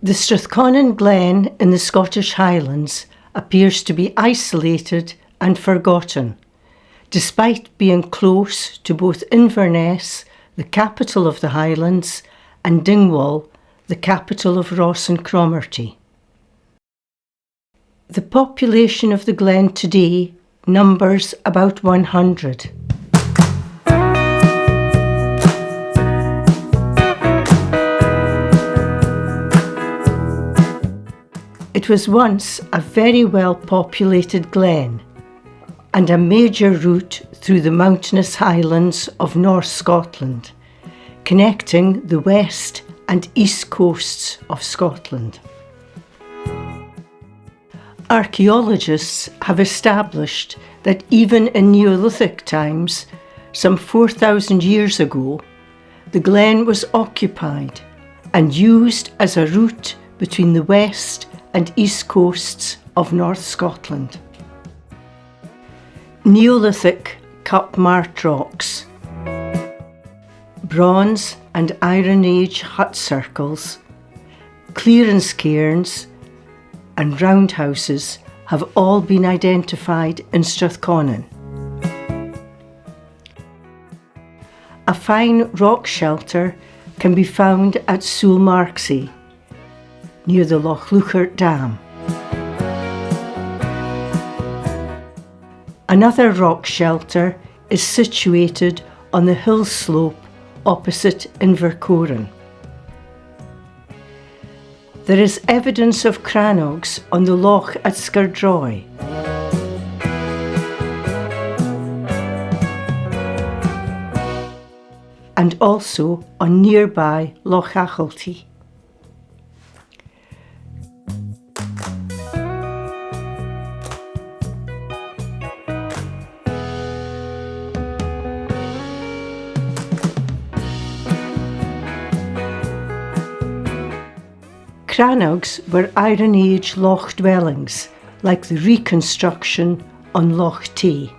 The Strathconon Glen in the Scottish Highlands appears to be isolated and forgotten, despite being close to both Inverness, the capital of the Highlands, and Dingwall, the capital of Ross and Cromarty. The population of the Glen today numbers about 100. It was once a very well-populated glen and a major route through the mountainous highlands of North Scotland, connecting the west and east coasts of Scotland. Archaeologists have established that even in Neolithic times, some 4,000 years ago, the glen was occupied and used as a route between the west and east coasts of North Scotland. Neolithic cup mart rocks, Bronze and Iron Age hut circles, clearance cairns and roundhouses have all been identified in Strathconon. A fine rock shelter can be found at Sulmarksea, near the Loch Leuchart Dam. Another rock shelter is situated on the hill slope opposite Invercoran. There is evidence of crannogs on the loch at Scardroy. And also on nearby Loch Achalty. Crannogs were Iron Age loch dwellings, like the reconstruction on Loch Tay.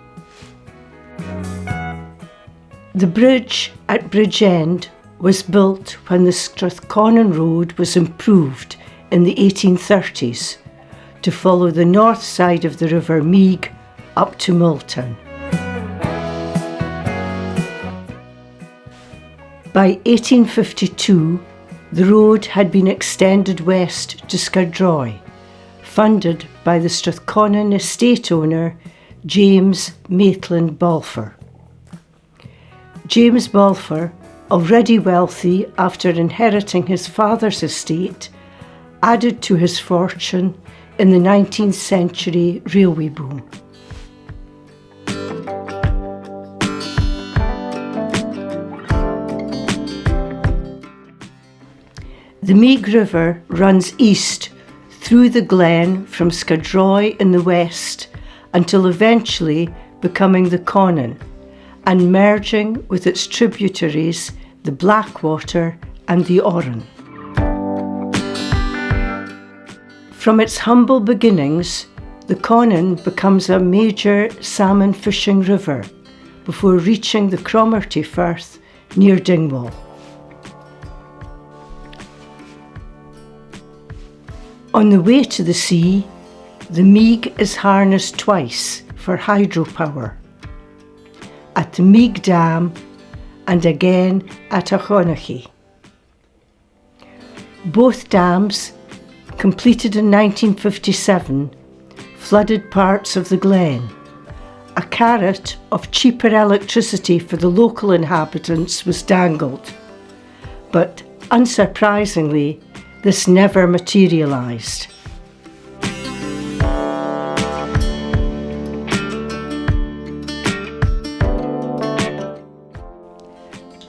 The bridge at Bridgend was built when the Strathconon Road was improved in the 1830s to follow the north side of the River Meig up to Milltown. By 1852, the road had been extended west to Scardroy, funded by the Strathconon estate owner James Maitland Balfour. James Balfour, already wealthy after inheriting his father's estate, added to his fortune in the 19th century railway boom. The Meig River runs east through the glen from Scardroy in the west until eventually becoming the Conon and merging with its tributaries, the Blackwater and the Orrin. From its humble beginnings, the Conon becomes a major salmon fishing river before reaching the Cromarty Firth near Dingwall. On the way to the sea, the Meig is harnessed twice for hydropower, at the Meig Dam and again at Achonachie. Both dams, completed in 1957, flooded parts of the glen. A carrot of cheaper electricity for the local inhabitants was dangled, but unsurprisingly, this never materialised.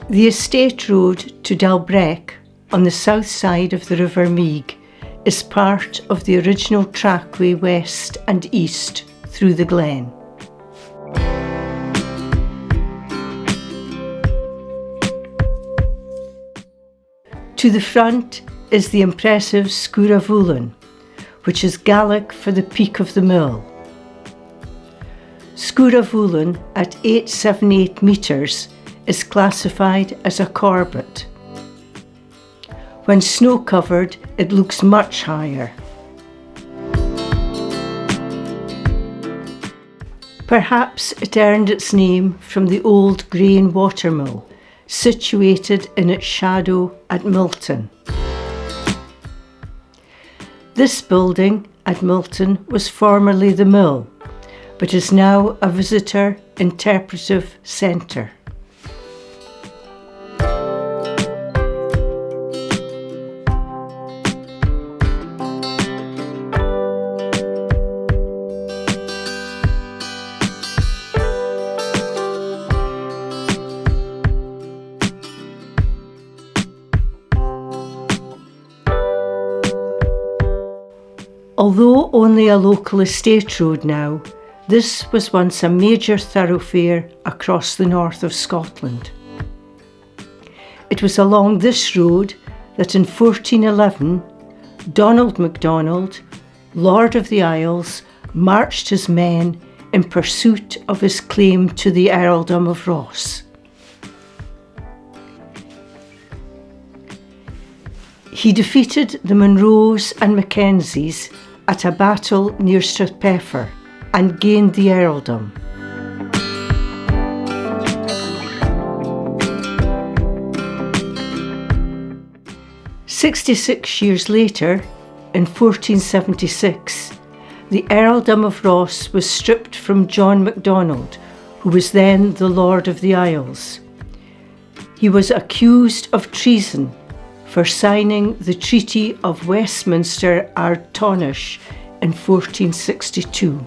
The estate road to Dalbreck on the south side of the River Meig is part of the original trackway west and east through the glen. To the front is the impressive Sguravulan, which is Gaelic for the peak of the mill. Sguravulan at 878 metres is classified as a corbett. When snow-covered, it looks much higher. Perhaps it earned its name from the old grain watermill, situated in its shadow at Milton. This building at Milton was formerly the mill, but is now a visitor interpretive centre. Although only a local estate road now, this was once a major thoroughfare across the north of Scotland. It was along this road that in 1411, Donald MacDonald, Lord of the Isles, marched his men in pursuit of his claim to the earldom of Ross. He defeated the Monroes and Mackenzies at a battle near Strathpeffer and gained the earldom. "66 years later, in 1476, the earldom of Ross was stripped from John MacDonald, who was then the Lord of the Isles. He was accused of treason for signing the Treaty of Westminster Ardtornish in 1462.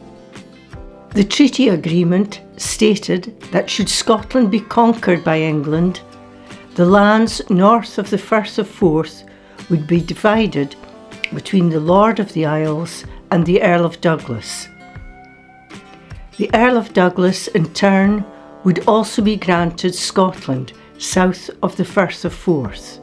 The treaty agreement stated that should Scotland be conquered by England, the lands north of the Firth of Forth would be divided between the Lord of the Isles and the Earl of Douglas. The Earl of Douglas, in turn, would also be granted Scotland south of the Firth of Forth.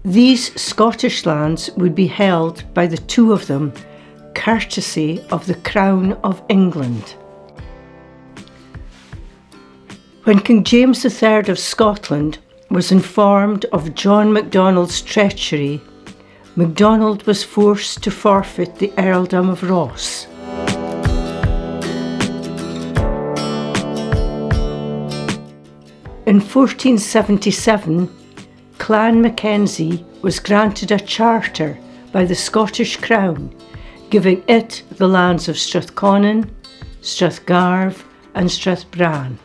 These Scottish lands would be held by the two of them, courtesy of the Crown of England. When King James III of Scotland was informed of John MacDonald's treachery, MacDonald was forced to forfeit the earldom of Ross. In 1477, Clan Mackenzie was granted a charter by the Scottish Crown, giving it the lands of Strathconon, Strathgarve and Strathbran.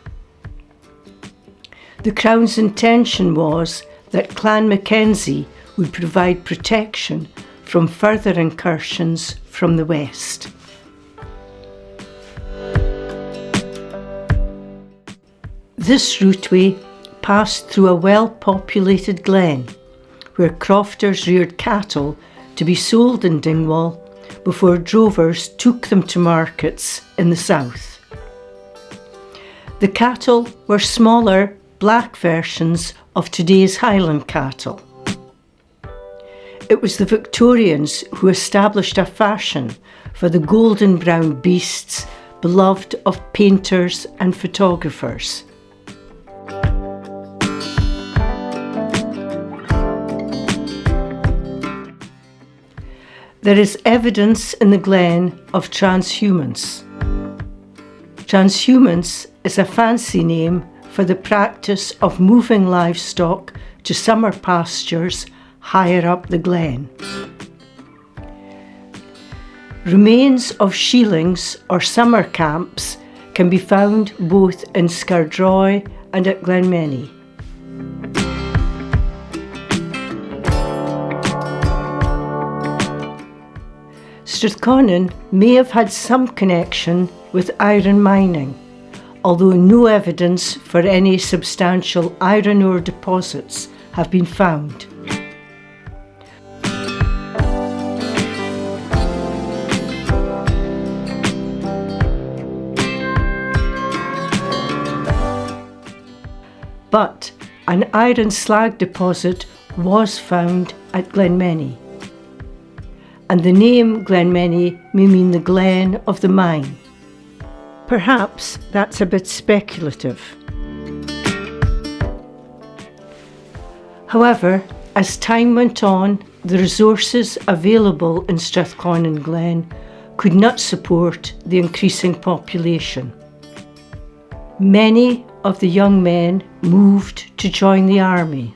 The Crown's intention was that Clan Mackenzie would provide protection from further incursions from the west. This routeway passed through a well-populated glen, where crofters reared cattle to be sold in Dingwall before drovers took them to markets in the south. The cattle were smaller, black versions of today's Highland cattle. It was the Victorians who established a fashion for the golden brown beasts beloved of painters and photographers. There is evidence in the glen of transhumance. Transhumance is a fancy name for the practice of moving livestock to summer pastures higher up the glen. Remains of sheilings or summer camps can be found both in Scardroy and at Glenmenny. Strathconon may have had some connection with iron mining, although no evidence for any substantial iron ore deposits have been found. But an iron slag deposit was found at Glenmenny, and the name Glenmenny may mean the glen of the mine. Perhaps that's a bit speculative. However, as time went on, the resources available in Strathconon Glen could not support the increasing population. Many of the young men moved to join the army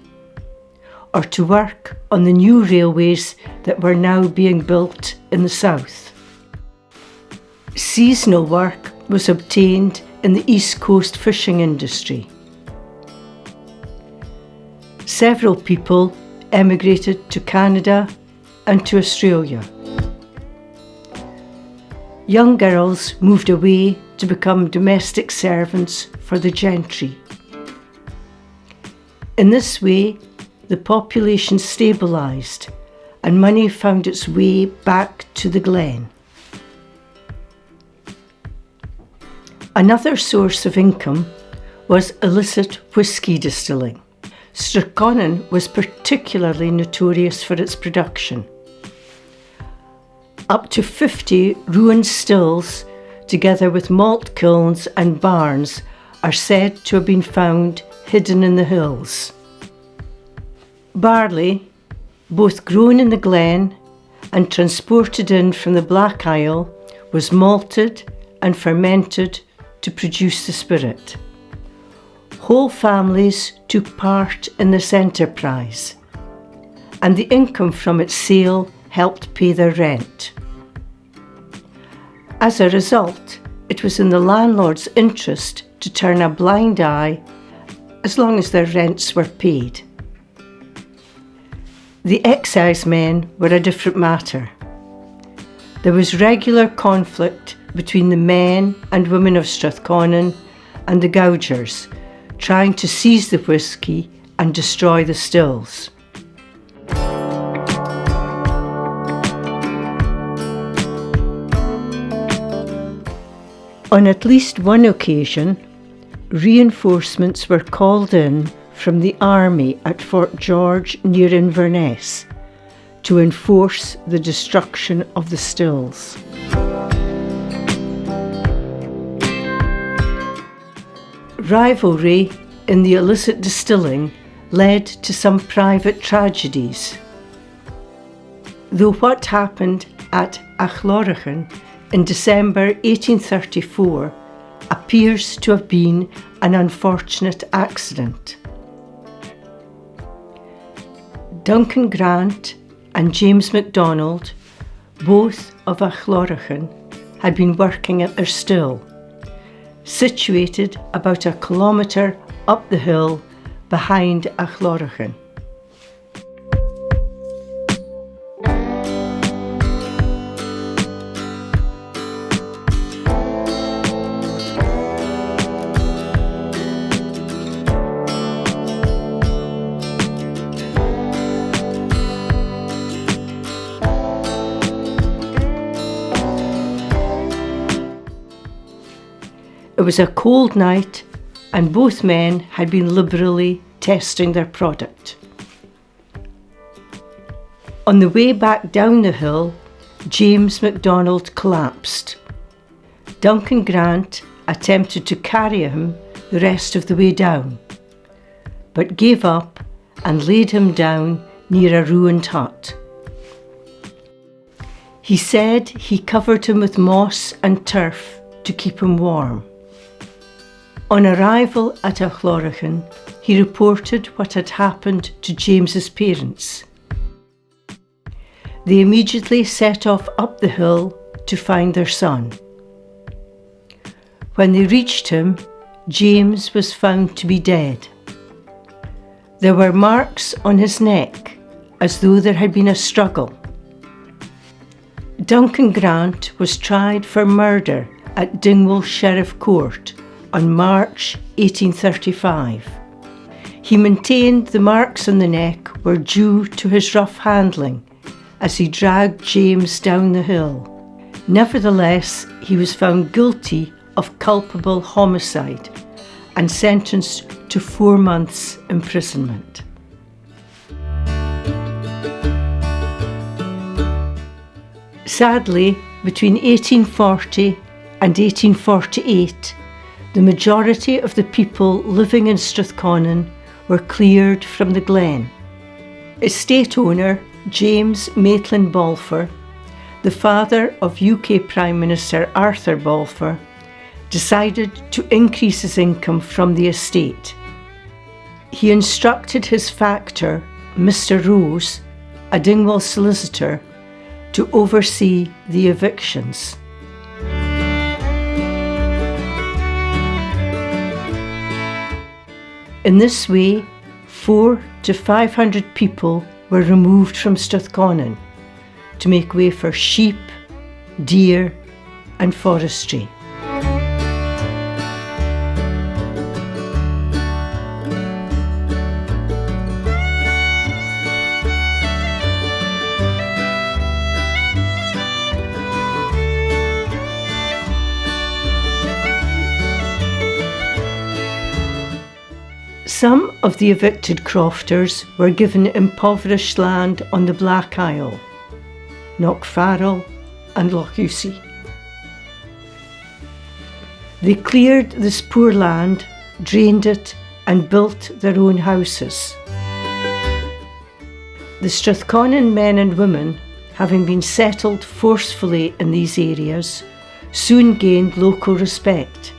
or to work on the new railways that were now being built in the south. Seasonal work was obtained in the East Coast fishing industry. Several people emigrated to Canada and to Australia. Young girls moved away to become domestic servants for the gentry. In this way, the population stabilised and money found its way back to the Glen. Another source of income was illicit whisky distilling. Strathconon was particularly notorious for its production. Up to 50 ruined stills, together with malt kilns and barns, are said to have been found hidden in the hills. Barley, both grown in the Glen and transported in from the Black Isle, was malted and fermented to produce the spirit. Whole families took part in this enterprise, and the income from its sale helped pay their rent. As a result, it was in the landlord's interest to turn a blind eye as long as their rents were paid. The excisemen were a different matter. There was regular conflict between the men and women of Strathconon and the gougers, trying to seize the whisky and destroy the stills. On at least one occasion, reinforcements were called in from the army at Fort George near Inverness to enforce the destruction of the stills. Rivalry in the illicit distilling led to some private tragedies. Though what happened at Achlorachen in December 1834 appears to have been an unfortunate accident. Duncan Grant and James MacDonald, both of Achlorachen, had been working at their still, situated about 1 kilometre up the hill behind Achlorachen. It was a cold night and both men had been liberally testing their product. On the way back down the hill, James MacDonald collapsed. Duncan Grant attempted to carry him the rest of the way down, but gave up and laid him down near a ruined hut. He said he covered him with moss and turf to keep him warm. On arrival at Achlorachen, he reported what had happened to James's parents. They immediately set off up the hill to find their son. When they reached him, James was found to be dead. There were marks on his neck, as though there had been a struggle. Duncan Grant was tried for murder at Dingwall Sheriff Court on March 1835. He maintained the marks on the neck were due to his rough handling as he dragged James down the hill. Nevertheless, he was found guilty of culpable homicide and sentenced to 4 months' imprisonment. Sadly, between 1840 and 1848, the majority of the people living in Strathconon were cleared from the Glen. Estate owner James Maitland Balfour, the father of UK Prime Minister Arthur Balfour, decided to increase his income from the estate. He instructed his factor, Mr. Rose, a Dingwall solicitor, to oversee the evictions. In this way, 400 to 500 people were removed from Strathconon to make way for sheep, deer and forestry. Some of the evicted crofters were given impoverished land on the Black Isle, Knockfarrell and Loch Ussy. They cleared this poor land, drained it and built their own houses. The Strathconon men and women, having been settled forcefully in these areas, soon gained local respect,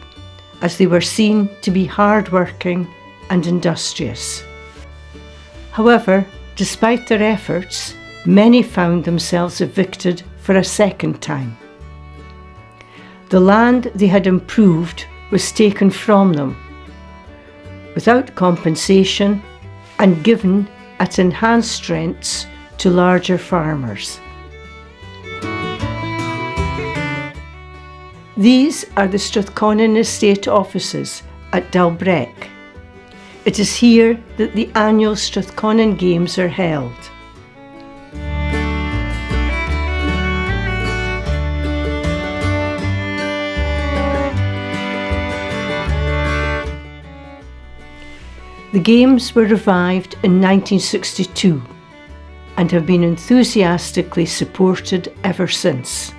as they were seen to be hard-working and industrious. However, despite their efforts, many found themselves evicted for a second time. The land they had improved was taken from them without compensation and given at enhanced rents to larger farmers. These are the Strathconon Estate offices at Dalbreck. It is here that the annual Strathconon Games are held. The Games were revived in 1962 and have been enthusiastically supported ever since.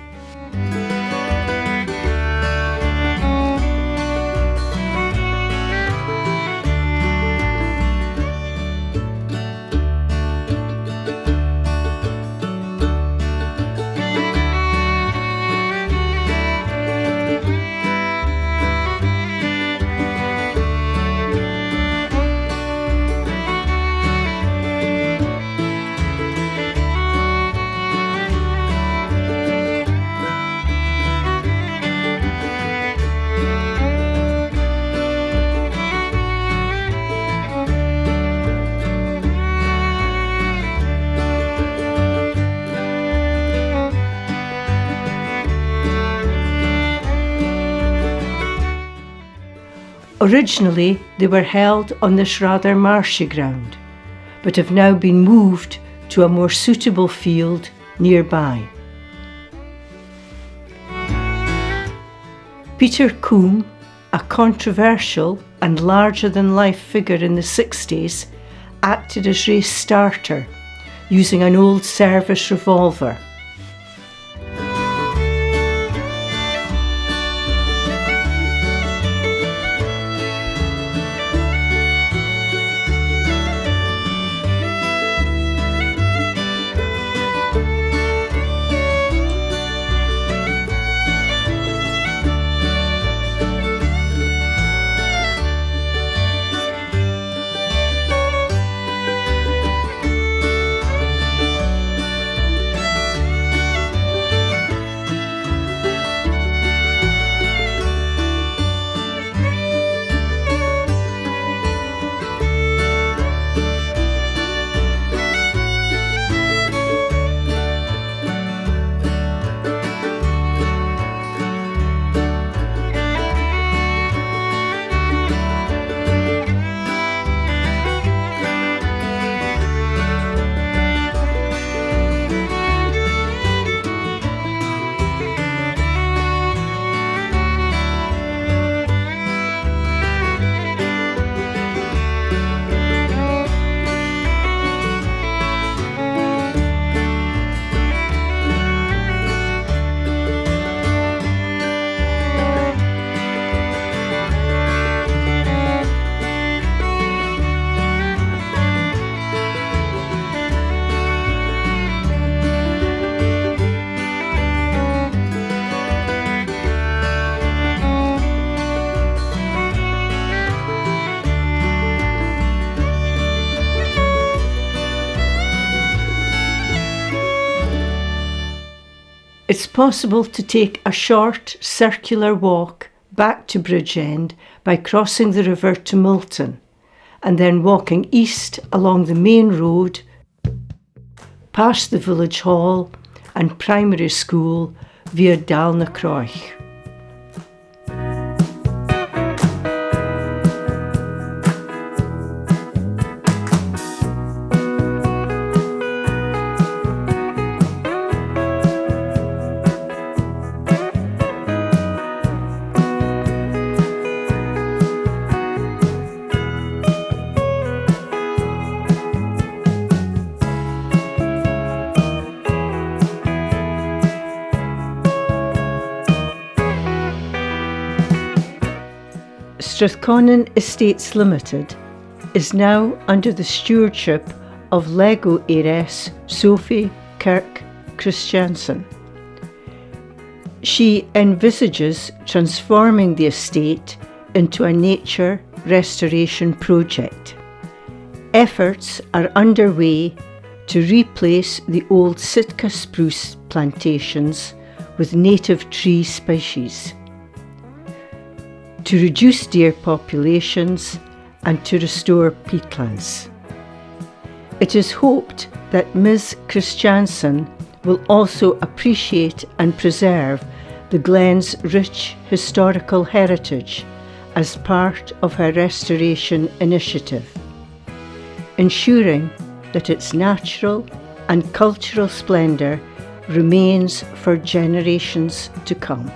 Originally, they were held on this rather marshy ground, but have now been moved to a more suitable field nearby. Peter Coombe, a controversial and larger-than-life figure in the 60s, acted as race starter, using an old service revolver. possible to take a short circular walk back to Bridgend by crossing the river to Milton and then walking east along the main road past the village hall and primary school via Dalnacroich. Strathconon Estates Limited is now under the stewardship of Lego heiress Sophie Kirk Christiansen. She envisages transforming the estate into a nature restoration project. Efforts are underway to replace the old Sitka spruce plantations with native tree species, to reduce deer populations and to restore peatlands. It is hoped that Ms. Christiansen will also appreciate and preserve the Glen's rich historical heritage as part of her restoration initiative, ensuring that its natural and cultural splendour remains for generations to come.